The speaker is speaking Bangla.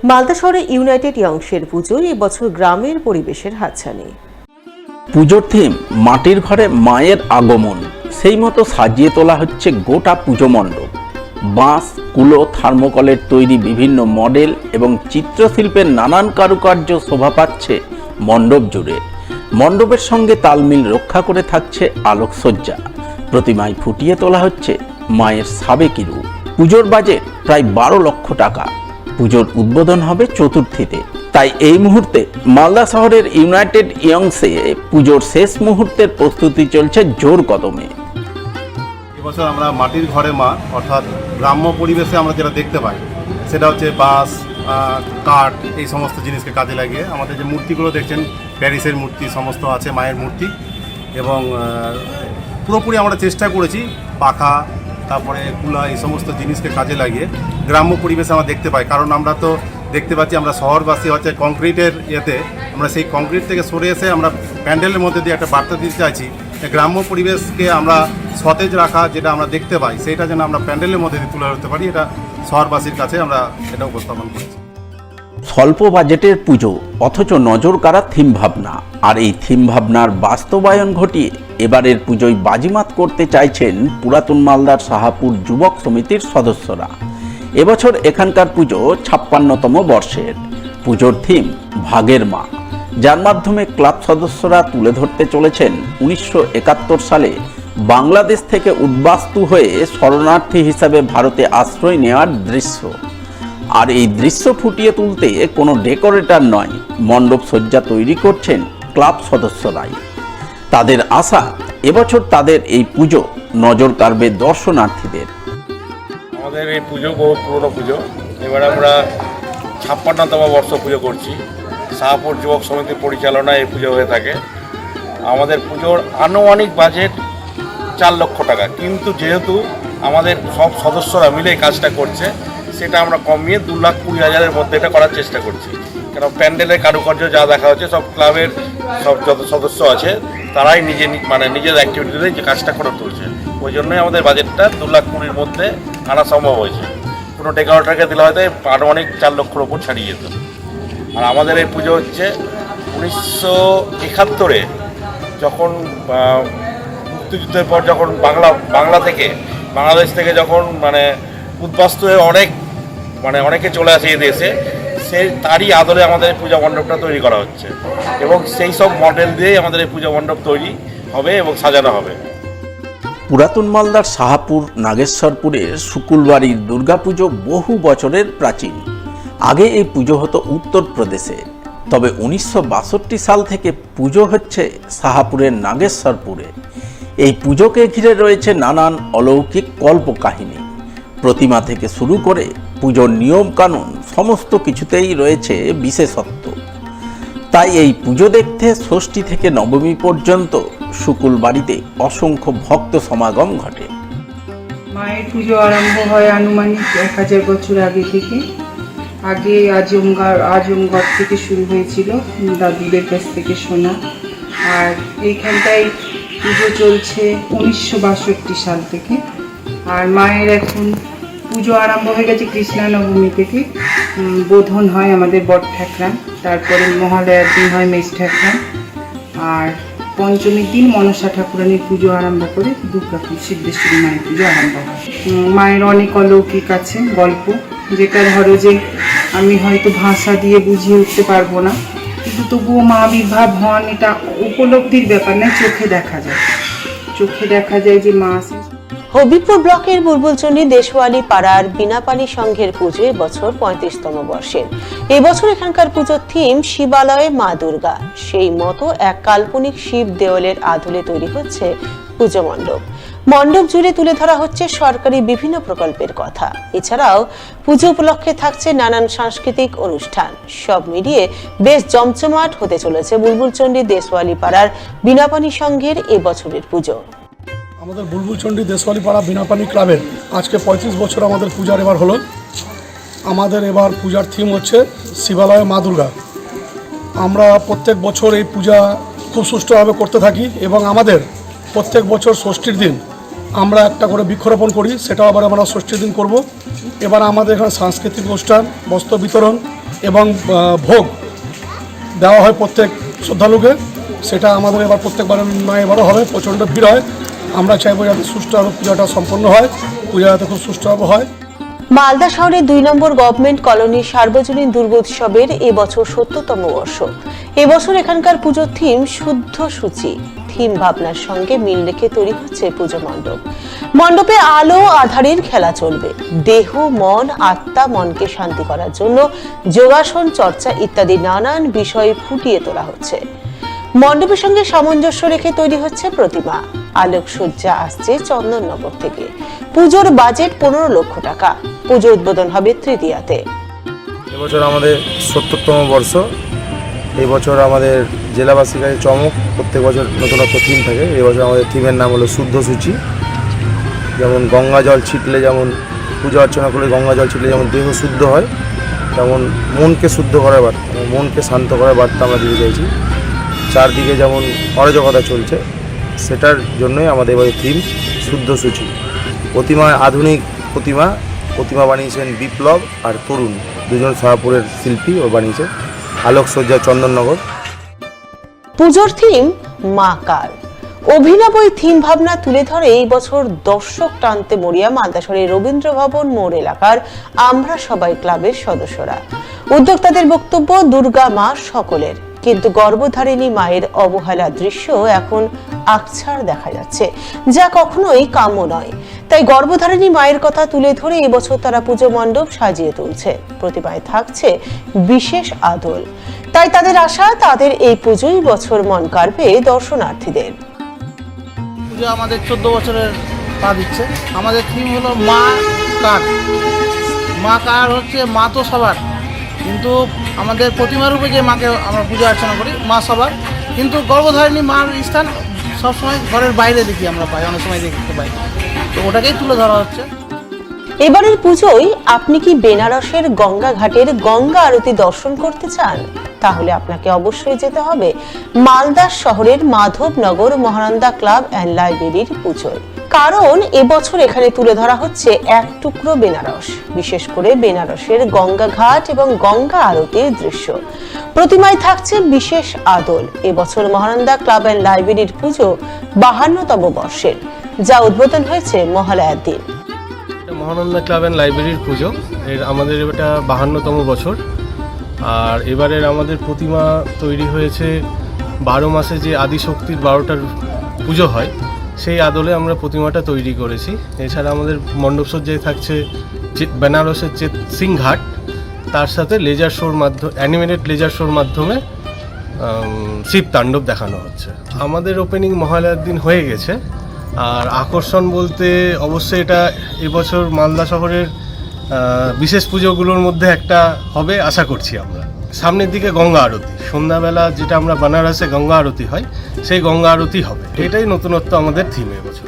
মালদা শহরে ইউনাইটেড ইয়ংসের পুজোয় এবছর গ্রামের পরিবেশের হাতছানি। পুজোর থিম মাটির ঘরে মায়ের আগমন, সেই মতো সাজিয়ে তোলা হচ্ছে গোটা পুজো মণ্ডপ। বাঁশ, কুলো, থার্মোকলের তৈরি বিভিন্ন মডেল এবং চিত্রশিল্পের নানান কারুকার্য শোভা পাচ্ছে মণ্ডপ জুড়ে। মণ্ডপের সঙ্গে তালমিল রক্ষা করে থাকছে আলোকসজ্জা। প্রতিমায় ফুটিয়ে তোলা হচ্ছে মায়ের সাবেকি রূপ। পুজোর বাজেট প্রায় 12 লক্ষ টাকা। পুজোর উদ্বোধন হবে চতুর্থীতে। তাই এই মুহূর্তে মালদা শহরের ইউনাইটেড ইয়ংসে পুজোর শেষ মুহূর্তের প্রস্তুতি চলছে জোর কদমে। এবছর আমরা মাটির ঘরে মা অর্থাৎ গ্রাম্য পরিবেশে আমরা যেটা দেখতে পাই সেটা হচ্ছে বাঁশ, কাঠ, এই সমস্ত জিনিসকে কাজে লাগিয়ে আমাদের যে মূর্তিগুলো দেখছেন প্যারিসের মূর্তি সমস্ত আছে, মায়ের মূর্তি, এবং পুরোপুরি আমরা চেষ্টা করেছি পাখা, তারপরে কুলা, এই সমস্ত জিনিসকে কাজে লাগিয়ে গ্রাম্য পরিবেশে আমরা দেখতে পাই। কারণ আমরা তো দেখতে পাচ্ছি আমরা শহরবাসী হচ্ছে কংক্রিটের ইয়েতে, আমরা সেই কংক্রিট থেকে সরে এসে আমরা প্যান্ডেলের মধ্যে দিয়ে একটা বার্তা দিতে চাইছি গ্রাম্য পরিবেশকে আমরা সতেজ রাখা, যেটা আমরা দেখতে পাই সেটা যেন আমরা প্যান্ডেলের মধ্যে দিয়ে তুলে ধরতে পারি। এটা শহরবাসীর কাছে আমরা এটা উপস্থাপন করেছি। স্বল্প বাজেটের পুজো অথচ নজর কাড়া থিম ভাবনা, আর এই থিম ভাবনার বাস্তবায়ন ঘটিয়ে এবারের পুজোয় বাজিমাত করতে চাইছেন পুরাতন মালদার সাহাপুর যুবক সমিতির সদস্যরা। এবছর এখানকার পুজো 56তম বর্ষের। পুজোর থিম ভাগের মা, যার মাধ্যমে ক্লাব সদস্যরা তুলে ধরতে চলেছেন 1971 সালে বাংলাদেশ থেকে উদ্বাস্তু হয়ে শরণার্থী হিসাবে ভারতে আশ্রয় নেওয়ার দৃশ্য। আর এই দৃশ্য ফুটিয়ে তুলতে কোনো ডেকোরেটর নয়, মণ্ডপ সজ্জা তৈরি করছেন ক্লাব সদস্যরাই। তাদের আশা এবছর তাদের এই পুজো নজর কাড়বে দর্শনার্থীদের। আমাদের এই পুজো বহু পুরনো পুজো। এবার আমরা 56তম বর্ষ পুজো করছি। শাহপুর যুবক সমিতির পরিচালনায় এই পুজো হয়ে থাকে। আমাদের পুজোর আনুমানিক বাজেট 4 লক্ষ টাকা, কিন্তু যেহেতু আমাদের সব সদস্যরা মিলে এই কাজটা করছে সেটা আমরা কমিয়ে 2,20,000-এর মধ্যে এটা করার চেষ্টা করছি। কেন প্যান্ডেলের কারুকার্য যা দেখা হচ্ছে সব ক্লাবের সব যত সদস্য আছে তারাই নিজের অ্যাক্টিভিটিতে যে কাজটা করে তুলছে, ওই জন্যই আমাদের বাজেটটা 2,20,000-এর মধ্যে আনা সম্ভব হয়েছে। কোনো ডেকোরেটরকে দিলে হয়তো আনুমানিক 4 লক্ষর ওপর ছাড়িয়ে যেত। আর আমাদের এই পুজো হচ্ছে 1971-এ যখন মুক্তিযুদ্ধের পর যখন বাংলাদেশ থেকে যখন উদ্বাস্তু হয়ে অনেকে চলে আসে এই দেশে, তারই আদলে আমাদের এই পূজা মণ্ডপটা তৈরি করা হচ্ছে এবং সেই সব মডেল দিয়েই আমাদের এই পূজা মণ্ডপ তৈরি হবে এবং সাজানো হবে। পুরাতন মালদার সাহাপুর নাগেশ্বরপুরের শুকুলবাড়ির দুর্গাপুজো বহু বছরের প্রাচীন। আগে এই পুজো হতো উত্তরপ্রদেশে, তবে 1962 সাল থেকে পুজো হচ্ছে সাহাপুরের নাগেশ্বরপুরে। এই পুজোকে ঘিরে রয়েছে নানান অলৌকিক কল্পকাহিনী। প্রতিমা থেকে শুরু করে পুজোর নিয়মকানুন সমস্ত কিছুতেই রয়েছে বিশেষত্ব। তাই এই পুজো দেখতে ষষ্ঠী থেকে নবমী পর্যন্ত শুকুলবাড়িতে অসংখ্য ভক্ত সমাগম ঘটে। মায়ের পুজো আরম্ভ হয় আনুমানিক 1000 বছর আগে থেকে। আগে আজমগড় থেকে শুরু হয়েছিল, দাদুদের কাছ থেকে শোনা। আর এইখানটায় পুজো চলছে 1962 সাল থেকে। আর মায়ের এখন পুজো আরম্ভ হয়ে গেছে কৃষ্ণা নবমী থেকে। বোধন হয় আমাদের বট ঠাকরান, তারপরে মহালয়ার দিন হয় মেষ ঠাকরান, আর পঞ্চমীর দিন মনসা ঠাকুরানীর পুজো আরম্ভ করে দুর্গাপুর সিদ্ধেশ্বরী মায়ের পুজো আরম্ভ হয়। মায়ের অনেক অলৌকিক আছে গল্প, যেটা ধরো যে আমি হয়তো ভাষা দিয়ে বুঝিয়ে উঠতে পারবো না, কিন্তু তবুও মা আবির্ভাব হন এটা উপলব্ধির ব্যাপার নয়, চোখে দেখা যায় যে মা আছে। হবিবপুর ব্লকের বুলবুলচন্ডী দেশওয়ালি পাড়ার বিনাপানি সংঘের পুজো এবছর 35তম বর্ষের। এবছর এখানকার পুজোর থিম শিবালয়ে মা দুর্গা। সেই মতো এক কাল্পনিক শিব দেওয়ালের আদলে তৈরি হচ্ছে পুজো মণ্ডপ। মণ্ডপ জুড়ে তুলে ধরা হচ্ছে সরকারি বিভিন্ন প্রকল্পের কথা। এছাড়াও পুজো উপলক্ষে থাকছে নানান সাংস্কৃতিক অনুষ্ঠান। সব মিলিয়ে বেশ জমজমাট হতে চলেছে বুলবুলচন্ডী দেশওয়ালি পাড়ার বিনাপানি সংঘের এবছরের পুজো। আমাদের বুলবুলচন্ডী দেশওয়ালি পাড়া বিনাপানি ক্লাবের আজকে 35 বছর আমাদের পূজার এবার হলো। আমাদের এবার পূজার থিম হচ্ছে শিবালয়ে মা দুর্গা। আমরা প্রত্যেক বছর এই পূজা খুব সুষ্ঠুভাবে করতে থাকি এবং আমাদের প্রত্যেক বছর ষষ্ঠীর দিন আমরা একটা করে বৃক্ষরোপণ করি, সেটাও আবার আমরা ষষ্ঠীর দিন করব। এবার আমাদের এখানে সাংস্কৃতিক অনুষ্ঠান, বস্ত্র বিতরণ এবং ভোগ দেওয়া হয় প্রত্যেক শ্রদ্ধালুকে। সেটা আমাদের এবার প্রত্যেকবার নয় এবারও হবে, প্রচণ্ড ভিড় হয়। আমরা চাইবো যাতে সুষ্ঠুভাবে পূজাটা সম্পন্ন হয়, পূজা যাতে খুব সুষ্ঠুভাবে হয়। মালদা শহরের 2 নম্বর গভর্নমেন্ট কলোনি সার্বজনীন দুর্গোৎসবের এবছর 70তম বর্ষ। এবছর এখানকার পুজোর থিম শুদ্ধ সূচি। থিম ভাবনার সঙ্গে মিল রেখে তৈরি হচ্ছে পুজো মণ্ডপ। মণ্ডপে আলো আধারের খেলা চলবে। দেহ, মন, আত্মা, মনকে শান্তি করার জন্য যোগাসন, চর্চা ইত্যাদি নানান বিষয় ফুটিয়ে তোলা হচ্ছে। মণ্ডপের সঙ্গে সামঞ্জস্য রেখে তৈরি হচ্ছে প্রতিমা। আলোকসজ্জা আসছে চন্দননগর থেকে। পুজোর বাজেট 15 লক্ষ টাকা। পুজো উদ্বোধন হবে তৃতীয়াতে। এবছর আমাদের 70তম বর্ষ। এই বছর আমাদের জেলাবাসীর কাছে চমক, প্রত্যেক বছর নতুনত্ব থিম থাকে। এবছর আমাদের থিমের নাম হলো শুদ্ধ সূচি। যেমন গঙ্গা জল ছিটলে, যেমন পূজা অর্চনা করলে গঙ্গা জল ছিটলে যেমন দেহ শুদ্ধ হয়, তেমন মনকে শুদ্ধ করার বার্তা, মনকে শান্ত করার বার্তা আমরা দিতে চাইছি। চারদিকে যেমন অরাজকতা চলছে, সেটার জন্যই আমাদের এবারে থিম শুদ্ধ সূচি। প্রতিমা আধুনিক প্রতিমা বানিয়েছেন বিপ্লব আর তরুণ, দুজন শাহপুরের শিল্পী ও বানিয়েছে। আলোকসজ্জা চন্দননগর। পুজোর থিম মা কার। অভিনব এই থিম ভাবনা তুলে ধরে এই বছর দর্শক টানতে মরিয়া মালদা শহরের রবীন্দ্র ভবন মোড় এলাকার আমরা সবাই ক্লাবের সদস্যরা। উদ্যোক্তাদের বক্তব্য, দুর্গা মা সকলের, কিন্তু গর্ভধারিণী মায়ের অবহেলার দৃশ্য এখন আকছাড় দেখা যাচ্ছে, যা কখনোই কাম্য নয়। তাই গর্ভধারিণী মায়ের কথা তুলে ধরে এবছর তারা পুজো মণ্ডপ সাজিয়ে তুলছে। প্রতিমায় থাকছে বিশেষ আদল। তাই তাদের আশা, তাদের এই পুজোই বছর মন কাড়বে দর্শনার্থীদের। পুজো আমাদের 14 বছরের পা দিচ্ছে। আমাদের থিম হলো মা কার। মা কার হচ্ছে মা তো সবার, কিন্তু আমাদের প্রতিমার রূপে যে মাকে আমরা পূজা অর্চনা করি, মা সবার, কিন্তু গর্ভধারিণী মার স্থান সবসময় ঘরের বাইরে দেখি, আমরা পাই, অনেক সময় দেখতে পাই। তো ওটাকেই তুলে ধরা হচ্ছে। এবারের পুজোয় আপনি কি বেনারসের গঙ্গা ঘাটের গঙ্গা আরতি দর্শন করতে চান? তাহলে আপনাকে অবশ্যই যেতে হবে মালদা শহরের মাধবনগর মহানন্দা ক্লাব অ্যান্ড লাইব্রেরির পুজোয়। কারণ এবছর এখানে তুলে ধরা হচ্ছে এক টুকরো বেনারস, বিশেষ করে বেনারসের গঙ্গা ঘাট এবং গঙ্গা আরতির দৃশ্য। প্রতিমায় থাকছে বিশেষ আদল। এবছর মহানন্দা ক্লাব অ্যান্ড লাইব্রেরির পুজো 52তম বর্ষের, যা উদ্বোধন হয়েছে মহালয়ার দিন। মহানন্দা ক্লাব অ্যান্ড লাইব্রেরির পুজো, আমাদের এটা 52তম বছর। আর এবারের আমাদের প্রতিমা তৈরি হয়েছে 12 মাসে যে আদিশক্তির 12টার পুজো হয়, সেই আদলে আমরা প্রতিমাটা তৈরি করেছি। এছাড়া আমাদের মণ্ডপসজ্জায় থাকছে বেনারসের সিং ঘাট, তার সাথে লেজার শোর মাধ্যমে, অ্যানিমেটেড লেজার শোর মাধ্যমে শিব তাণ্ডব দেখানো হচ্ছে। আমাদের ওপেনিং মহালয়ার দিন হয়ে গেছে। আর আকর্ষণ বলতে অবশ্যই এটা এবছর মালদা শহরের বিশেষ পুজোগুলোর মধ্যে একটা হবে আশা করছি আমরা। সামনের দিকে গঙ্গা আরতি, সন্ধ্যাবেলা যেটা আমরা বেনারসে গঙ্গা আরতি হয়, সেই গঙ্গা আরতি হবে। এটাই নতুনত্ব আমাদের থিম এবছর।